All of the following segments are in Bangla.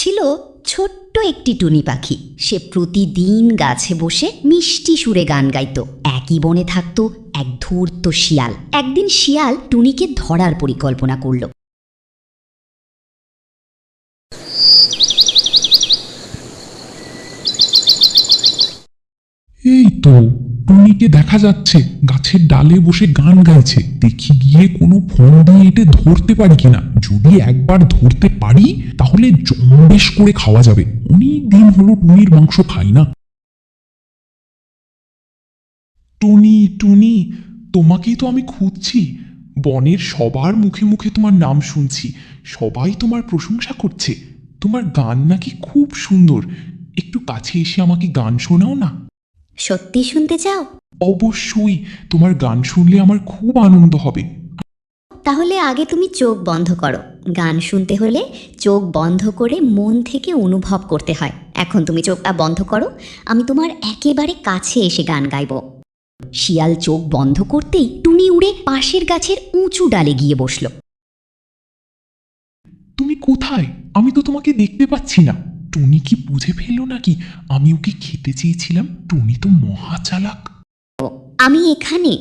ছিল ছোট্ট একটি টুনি পাখি। সে প্রতিদিন গাছে বসে মিষ্টি সুরে গান গাইত। একই বনে থাকত এক ধূর্ত শিয়াল। একদিন শিয়াল টুনিকে ধরার পরিকল্পনা করল। এই তো টুনিকে দেখা যাচ্ছে গাছের ডালে বসে গান গাইছে। দেখি গিয়ে কোনো ফোন দিয়ে এটে ধরতে পারি কিনা। যদি একবার ধরতে পারি তাহলে জম্বেশ করে খাওয়া যাবে। অনেক দিন হলো টুনির মাংস খাই না। টুনি টুনি, তোমাকেই তো আমি খুঁজছি। বনের সবার মুখে মুখে তোমার নাম শুনছি। সবাই তোমার প্রশংসা করছে। তোমার গান নাকি খুব সুন্দর। একটু কাছে এসে আমাকে গান শোনাও না। সত্যি শুনতে চাও? অবশ্যই, তোমার গান শুনলে আমার খুব আনন্দ হবে। তাহলে আগে তুমি চোখ বন্ধ করো। গান শুনতে হলে চোখ বন্ধ করে মন থেকে অনুভব করতে হয়। এখন তুমি চোখটা বন্ধ করো, আমি তোমার একেবারে কাছে এসে গান গাইব। শিয়াল চোখ বন্ধ করতেই টুনি উড়ে পাশের গাছের উঁচু ডালে গিয়ে বসল। তুমি কোথায়? আমি তো তোমাকে দেখতে পাচ্ছি না। টুনি কি বুঝে ফেললো নাকি আমি ওকে খেতে চেয়েছিলাম? টুনি তো মহা চালাক। আমি এখানে।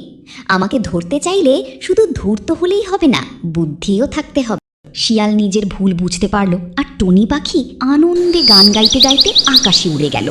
আমাকে ধরতে চাইলে শুধু ধূর্ত হলেই হবে না, বুদ্ধিও থাকতে হবে। শিয়াল নিজের ভুল বুঝতে পারল আর টুনি পাখি আনন্দে গান গাইতে গাইতে আকাশে উড়ে গেল।